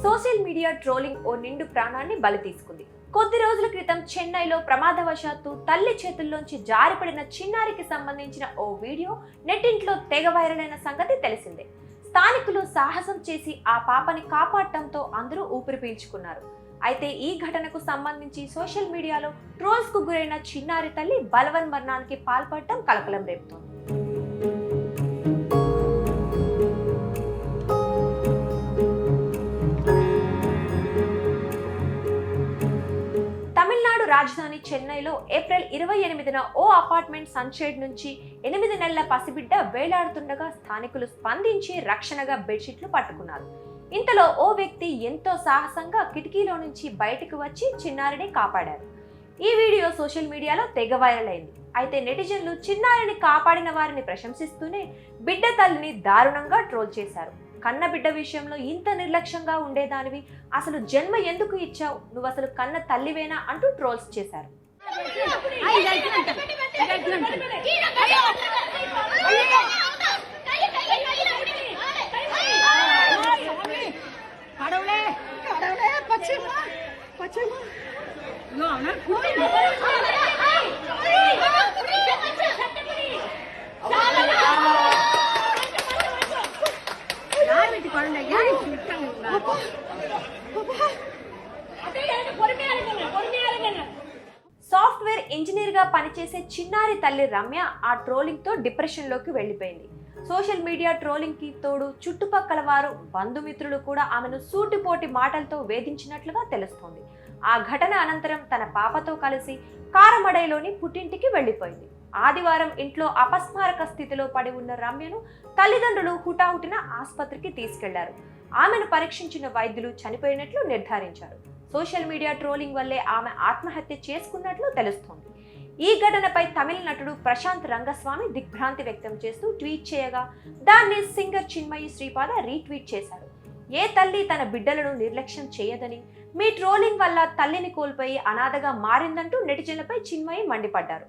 Social media trolling ఓ నిండు ప్రాణాన్ని బలి తీసుకుంది. కొద్ది రోజుల క్రితం చెన్నైలో ప్రమాదవశాత్తు తల్లి చేతుల్లోంచి జారిపడిన చిన్నారికి సంబంధించిన ఓ వీడియో నెట్టింట్లో తెగ వైరల్ అయిన సంగతి తెలిసిందే. స్థానికులు సాహసం చేసి ఆ పాపని కాపాడటంతో అందరూ ఊపిరి పీల్చుకున్నారు. అయితే ఈ ఘటనకు సంబంధించి సోషల్ మీడియాలో ట్రోల్స్ కు గురైన చిన్నారి తల్లి బలవన్ మరణానికి పాల్పడటం కలకలం రేపుతోంది. తమిళనాడు రాజధాని చెన్నైలో ఏప్రిల్ 28న ఓ అపార్ట్మెంట్ సన్షేడ్ నుంచి 8 నెలల పసిబిడ్డ వేలాడుతుండగా స్థానికులు స్పందించి రక్షణగా బెడ్షీట్లు పట్టుకున్నారు. ఇంతలో ఓ వ్యక్తి ఎంతో సాహసంగా కిటికీలో నుంచి బయటకు వచ్చి చిన్నారిని కాపాడారు. ఈ వీడియో సోషల్ మీడియాలో తెగ వైరల్ అయింది. అయితే నెటిజన్లు చిన్నారిని కాపాడిన వారిని ప్రశంసిస్తూనే బిడ్డ తల్లిని దారుణంగా ట్రోల్ చేశారు. కన్న బిడ్డ విషయంలో ఇంత నిర్లక్ష్యంగా ఉండేదానివి, అసలు జన్మ ఎందుకు ఇచ్చావు, నువ్వు అసలు కన్న తల్లివేనా అంటూ ట్రోల్స్ చేశారు. సాఫ్ట్వేర్ ఇంజనీర్ గా పనిచేసే చిన్నారి తల్లి రమ్య ఆ ట్రోలింగ్ తో డిప్రెషన్ లోకి వెళ్లిపోయింది. సోషల్ మీడియా ట్రోలింగ్ కి తోడు చుట్టుపక్కల వారు, బంధుమిత్రులు కూడా ఆమెను సూటిపోటి మాటలతో వేధించినట్లుగా తెలుస్తోంది. ఆ ఘటన అనంతరం తన పాపతో కలిసి కారమడైలోని పుట్టింటికి వెళ్లిపోయింది. ఆదివారం ఇంట్లో అపస్మారక స్థితిలో పడి ఉన్న రమ్యను తల్లిదండ్రులు హుటాహుటిన ఆసుపత్రికి తీసుకెళ్లారు. ఆమెను పరీక్షించిన వైద్యులు చనిపోయినట్లు నిర్ధారించారు. సోషల్ మీడియా ట్రోలింగ్ వల్లే ఆమె ఆత్మహత్య చేసుకున్నట్లు తెలుస్తోంది. ఈ ఘటనపై తమిళ నటుడు ప్రశాంత్ రంగస్వామి దిగ్భ్రాంతి వ్యక్తం చేస్తూ ట్వీట్ చేయగా దాన్ని సింగర్ చిన్మయి శ్రీపాద రీట్వీట్ చేశారు. ఏ తల్లి తన బిడ్డలను నిర్లక్ష్యం చేయదని, మీ ట్రోలింగ్ వల్ల తల్లిని కోల్పోయి అనాథగా మారిందంటూ నెటిజన్లపై చిన్మయి మండిపడ్డారు.